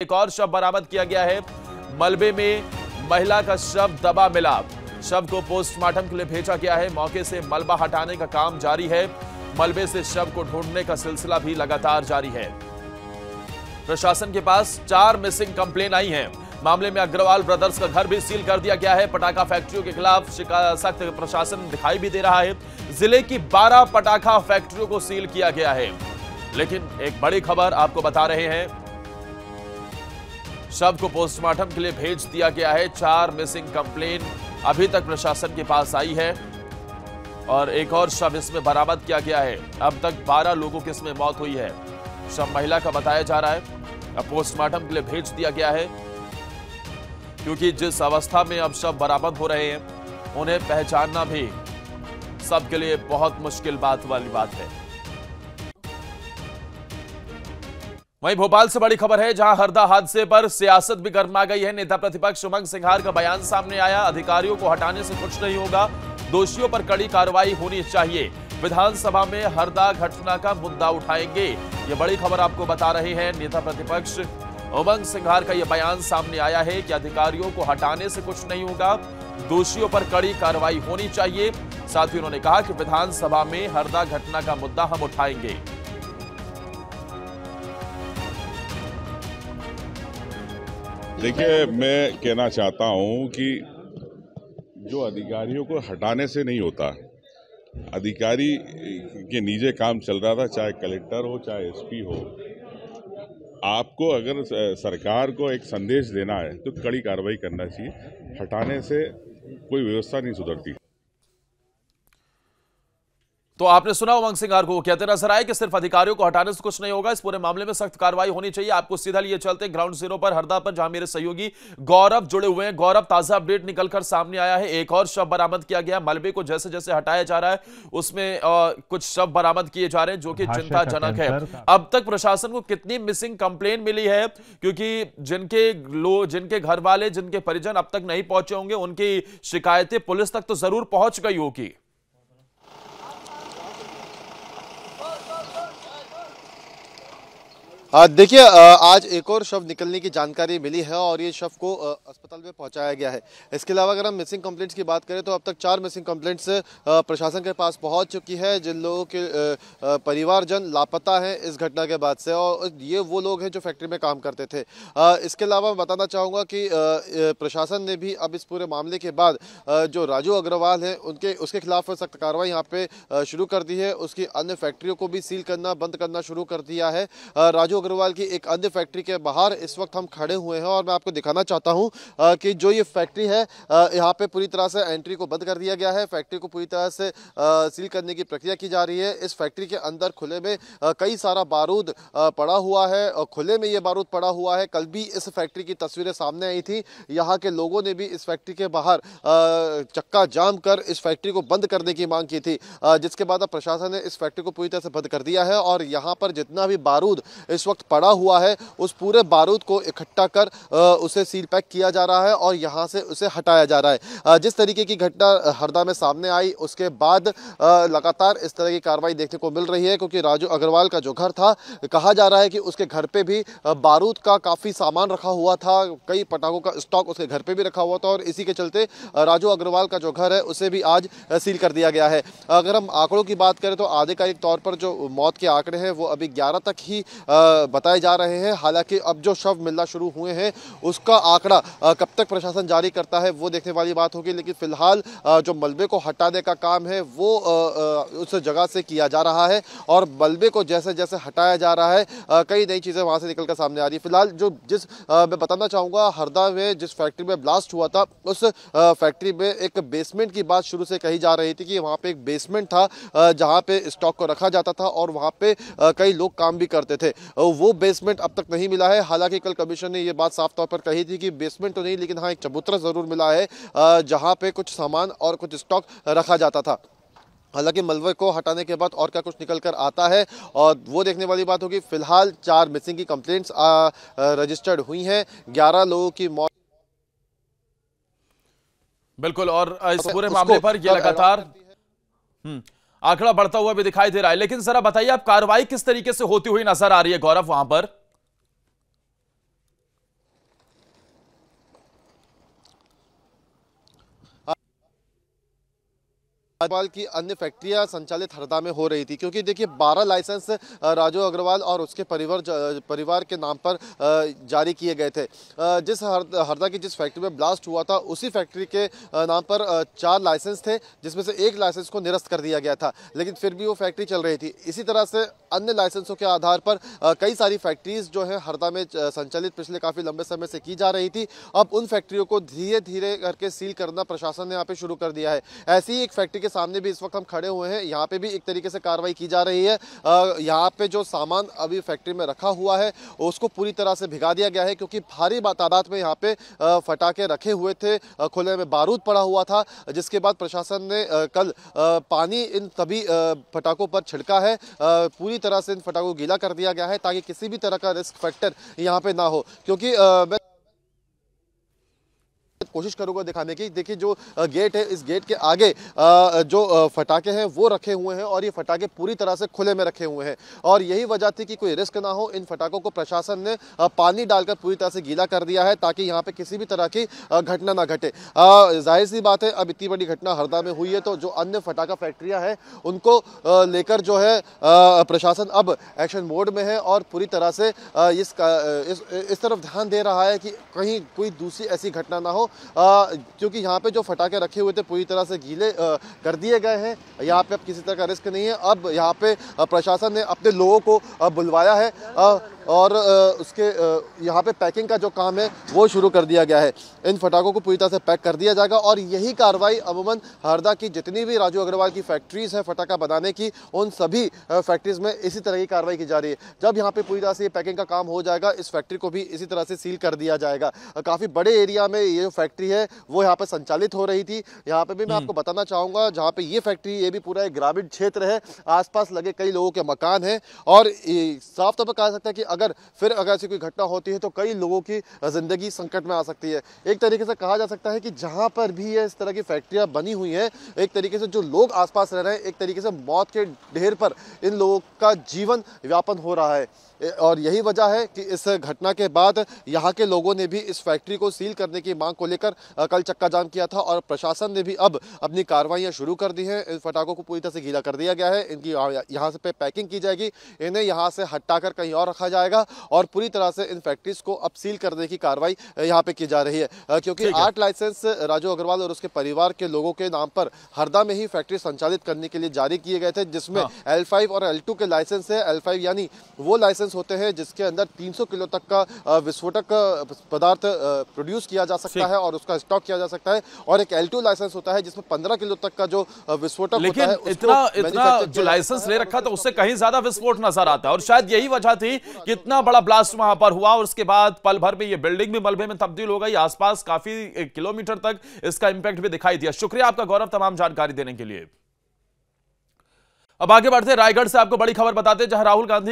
एक और शव बरामद किया गया है। मलबे में महिला का शव दबा मिला। शव को पोस्टमार्टम के लिए भेजा गया है। मौके से मलबा हटाने का काम जारी है। मलबे से शव को ढूंढने का सिलसिला भी लगातार जारी है। प्रशासन के पास 4 मिसिंग कंप्लेन आई हैं। मामले में अग्रवाल ब्रदर्स का घर भी सील कर दिया गया है। पटाखा फैक्ट्रियों के खिलाफ सख्त प्रशासन दिखाई भी दे रहा है। जिले की 12 पटाखा फैक्ट्रियों को सील किया गया है। लेकिन एक बड़ी खबर आपको बता रहे हैं, शव को पोस्टमार्टम के लिए भेज दिया गया है। 4 मिसिंग कंप्लेन अभी तक प्रशासन के पास आई है और एक और शव इसमें बरामद किया गया है। अब तक 12 लोगों की इसमें मौत हुई है। शव महिला का बताया जा रहा है। अब पोस्टमार्टम के लिए भेज दिया गया है क्योंकि जिस अवस्था में अब शव बरामद हो रहे हैं उन्हें पहचानना भी सबके लिए बहुत मुश्किल वाली बात है। वहीं भोपाल से बड़ी खबर है, जहां हरदा हादसे पर सियासत भी गर्मा गई है। नेता प्रतिपक्ष उमंग सिंघार का बयान सामने आया। अधिकारियों को हटाने से कुछ नहीं होगा, दोषियों पर कड़ी कार्रवाई होनी चाहिए। विधानसभा में हरदा घटना का मुद्दा उठाएंगे, ये बड़ी खबर आपको बता रहे हैं। नेता प्रतिपक्ष उमंग सिंघार का यह बयान सामने आया है कि अधिकारियों को हटाने से कुछ नहीं होगा, दोषियों पर कड़ी कार्रवाई होनी चाहिए। साथ ही उन्होंने कहा कि विधानसभा में हरदा घटना का मुद्दा हम उठाएंगे। देखिए, मैं कहना चाहता हूं कि जो अधिकारियों को हटाने से नहीं होता, अधिकारी के निजी काम चल रहा था, चाहे कलेक्टर हो चाहे एसपी हो। आपको अगर सरकार को एक संदेश देना है तो कड़ी कार्रवाई करना चाहिए। हटाने से कोई व्यवस्था नहीं सुधरती। तो आपने सुना उमंग सिंघार को, कहते नजर आए कि सिर्फ अधिकारियों को हटाने से कुछ नहीं होगा, इस पूरे मामले में सख्त कार्रवाई होनी चाहिए। आपको सीधा लिए चलते ग्राउंड जीरो पर हरदा पर, जहां मेरे सहयोगी गौरव जुड़े हुए हैं। गौरव, ताजा अपडेट निकलकर सामने आया है, एक और शव बरामद किया गया। मलबे को जैसे जैसे हटाया जा रहा है उसमें कुछ शव बरामद किए जा रहे हैं, जो कि चिंताजनक है। अब तक प्रशासन को कितनी मिसिंग कंप्लेन मिली है? क्योंकि जिनके घर वाले, जिनके परिजन अब तक नहीं पहुंचे होंगे, उनकी शिकायतें पुलिस तक तो जरूर पहुंच गई होगी। देखिए, आज एक और शव निकलने की जानकारी मिली है और ये शव को अस्पताल में पहुंचाया गया है। इसके अलावा अगर हम मिसिंग कंप्लेंट्स की बात करें तो अब तक 4 मिसिंग कंप्लेंट्स प्रशासन के पास पहुंच चुकी है, जिन लोगों के परिवारजन लापता हैं इस घटना के बाद से, और ये वो लोग हैं जो फैक्ट्री में काम करते थे। इसके अलावा मैं बताना चाहूँगा कि प्रशासन ने भी अब इस पूरे मामले के बाद जो राजू अग्रवाल हैं उसके खिलाफ सख्त कार्रवाई यहाँ पे शुरू कर दी है। उसकी अन्य फैक्ट्रियों को भी सील करना, बंद करना शुरू कर दिया है। राजू अग्रवाल की एक अन्य फैक्ट्री के बाहर इस वक्त हम खड़े हुए हैं और मैं आपको दिखाना चाहता हूं कि जो ये फैक्ट्री है, यहाँ पे पूरी तरह से एंट्री को बंद कर दिया गया है। फैक्ट्री को पूरी तरह से सील करने की प्रक्रिया की जा रही है। इस फैक्ट्री के अंदर खुले में कई सारा बारूद पड़ा हुआ है और खुले में ये बारूद पड़ा हुआ है। कल भी इस फैक्ट्री की तस्वीरें सामने आई थी। यहाँ के लोगों ने भी इस फैक्ट्री के बाहर चक्का जाम कर इस फैक्ट्री को बंद करने की मांग की थी, जिसके बाद अब प्रशासन ने इस फैक्ट्री को पूरी तरह से बंद कर दिया है और यहाँ पर जितना भी बारूद इस वक्त पड़ा हुआ है उस पूरे बारूद को इकट्ठा कर उसे सील पैक किया जा रहा है और यहां से उसे हटाया जा रहा है। जिस तरीके की घटना हरदा में सामने आई उसके बाद लगातार इस तरह की कार्रवाई देखने को मिल रही है, क्योंकि राजू अग्रवाल का जो घर था, कहा जा रहा है कि उसके घर पे भी बारूद का काफी सामान रखा हुआ था, कई पटाखों का स्टॉक उसके घर पे भी रखा हुआ था और इसी के चलते राजू अग्रवाल का जो घर है उसे भी आज सील कर दिया गया है। अगर हम आंकड़ों की बात करें तो आधिकारिक तौर पर जो मौत के आंकड़े हैं वो अभी 11 तक ही बताए जा रहे हैं। हालांकि अब जो शव मिलना शुरू हुए हैं उसका आंकड़ा कब तक प्रशासन जारी करता है वो देखने वाली बात होगी, लेकिन फिलहाल जो मलबे को हटाने का काम है वो उस जगह से किया जा रहा है और मलबे को जैसे जैसे हटाया जा रहा है कई नई चीज़ें वहां से निकलकर सामने आ रही है। फिलहाल मैं बताना चाहूँगा, हरदा में जिस फैक्ट्री में ब्लास्ट हुआ था उस फैक्ट्री में एक बेसमेंट की बात शुरू से कही जा रही थी कि वहाँ पे एक बेसमेंट था जहाँ पे स्टॉक को रखा जाता था और वहाँ पे कई लोग काम भी करते थे। वो बेसमेंट अब तक नहीं मिला है। हालांकि कल कमिश्नर ने ये बात साफ तौर पर कही थी कि बेसमेंट तो नहीं, लेकिन हाँ एक चबूतरा जरूर मिला है जहां पे कुछ सामान और कुछ स्टॉक रखा जाता था। हालांकि मलबे को हटाने के बाद और क्या कुछ निकल कर आता है और वो देखने वाली बात होगी। फिलहाल 4 मिसिंग की कंप्लेंट्स रजिस्टर्ड हुई हैं, 11 लोगों की मौत। बिल्कुल, और इस पूरे मामले पर ये लगातार आंकड़ा बढ़ता हुआ भी दिखाई दे रहा है। लेकिन जरा बताइए, आप कार्रवाई किस तरीके से होती हुई नजर आ रही है गौरव वहां पर? अग्रवाल की अन्य फैक्ट्रियां संचालित हरदा में हो रही थी, क्योंकि देखिए 12 लाइसेंस राजू अग्रवाल और उसके परिवार के नाम पर जारी किए गए थे। जिस हरदा की जिस फैक्ट्री में ब्लास्ट हुआ था उसी फैक्ट्री के नाम पर 4 लाइसेंस थे, जिसमें से एक लाइसेंस को निरस्त कर दिया गया था, लेकिन फिर भी वो फैक्ट्री चल रही थी। इसी तरह से अन्य लाइसेंसों के आधार पर कई सारी फैक्ट्रीज जो है हरदा में संचालित पिछले काफी लंबे समय से की जा रही थी। अब उन फैक्ट्रियों को धीरे धीरे करके सील करना प्रशासन ने यहाँ पे शुरू कर दिया है। ऐसी ही एक फैक्ट्री के सामने भी इस वक्त हम खड़े हुए हैं, यहाँ पे भी एक तरीके से कार्रवाई की जा रही है। यहाँ पे जो सामान अभी फैक्ट्री में रखा हुआ है उसको पूरी तरह से भिगा दिया गया है, क्योंकि भारी तादाद में यहाँ पे फटाके रखे हुए थे, खुले में बारूद पड़ा हुआ था, जिसके बाद प्रशासन ने कल पानी इन सभी फटाकों पर छिड़का है। पूरी तरह से इन फटाकों को गीला कर दिया गया है ताकि किसी भी तरह का रिस्क फैक्टर यहाँ पे ना हो। क्योंकि मैं कोशिश करूंगा दिखाने की, देखिए जो गेट है इस गेट के आगे जो फटाके हैं वो रखे हुए हैं और ये फटाके पूरी तरह से खुले में रखे हुए हैं, और यही वजह थी कि कोई रिस्क ना हो। इन फटाकों को प्रशासन ने पानी डालकर पूरी तरह से गीला कर दिया है ताकि यहाँ पे किसी भी तरह की घटना ना घटे। जाहिर सी बात है, अब इतनी बड़ी घटना हरदा में हुई है तो जो अन्य फटाका फैक्ट्रियाँ हैं उनको लेकर जो है प्रशासन अब एक्शन मोड में है और पूरी तरह से इस तरफ ध्यान दे रहा है कि कहीं कोई दूसरी ऐसी घटना ना हो, क्योंकि यहाँ पे जो फटाके रखे हुए थे पूरी तरह से गीले कर दिए गए हैं। यहाँ पे अब किसी तरह का रिस्क नहीं है। अब यहाँ पे प्रशासन ने अपने लोगों को बुलवाया है और उसके यहाँ पे पैकिंग का जो काम है वो शुरू कर दिया गया है। इन फटाकों को पूरी तरह से पैक कर दिया जाएगा और यही कार्रवाई अमूमन हरदा की जितनी भी राजू अग्रवाल की फैक्ट्रीज हैं फटाका बनाने की, उन सभी फैक्ट्रीज में इसी तरह की कार्रवाई की जा रही है। जब यहाँ पे पूरी तरह से पैकिंग का काम हो जाएगा, इस फैक्ट्री को भी इसी तरह से सील कर दिया जाएगा। काफ़ी बड़े एरिया में ये जो फैक्ट्री है वो यहाँ पे संचालित हो रही थी। यहाँ पे भी मैं आपको बताना चाहूँगा, जहाँ पे ये फैक्ट्री, ये भी पूरा एक ग्रामीण क्षेत्र है, आसपास लगे कई लोगों के मकान हैं और साफ तौर पर कहा सकता है कि अगर ऐसी कोई घटना होती है तो कई लोगों की जिंदगी संकट में आ सकती है। एक तरीके से कहा जा सकता है कि जहां पर भी ये इस तरह की फैक्ट्रियां बनी हुई हैं, एक तरीके से जो लोग आसपास रह रहे हैं, एक तरीके से मौत के ढेर पर इन लोगों का जीवन व्यापन हो रहा है। और यही वजह है कि इस घटना के बाद यहाँ के लोगों ने भी इस फैक्ट्री को सील करने की मांग को लेकर कल चक्का जाम किया था और प्रशासन ने भी अब अपनी कार्रवाइयाँ शुरू कर दी हैं। इन फटाकों को पूरी तरह से गीला कर दिया गया है, इनकी यहाँ से पैकिंग की जाएगी, इन्हें यहाँ से हटाकर कहीं और रखा जाएगा और पूरी तरह से इन फैक्ट्रीज को अब सील करने की कार्रवाई यहाँ पे की जा रही है। क्योंकि 8 लाइसेंस राजू अग्रवाल और उसके परिवार के लोगों के नाम पर हरदा में ही फैक्ट्री संचालित करने के लिए जारी किए गए थे, जिसमें L5 और L2 के लाइसेंस है। L5 यानी वो लाइसेंस होते हैं जिसके अंदर 300 किलो तक का विस्फोटक पदार्थ प्रोड्यूस किया जा सकता है और उसका स्टॉक किया जा सकता है, और एक L2 लाइसेंस होता है जिसमें 15 किलो तक का जो विस्फोटक होता है। इतना जो लाइसेंस ले रखा था उससे कहीं ज्यादा विस्फोट नजर आता है और शायद यही वजह थी कि इतना बड़ा ब्लास्ट वहां पर हुआ और उसके बाद पल भर में ये बिल्डिंग भी मलबे में तब्दील हो गई। आसपास काफी किलोमीटर तक इसका इंपैक्ट भी दिखाई दिया। शुक्रिया आपका गौरव तमाम जानकारी देने के लिए। अब आगे बढ़ते रायगढ़ से आपको बड़ी खबर बताते हैं, जहां राहुल गांधी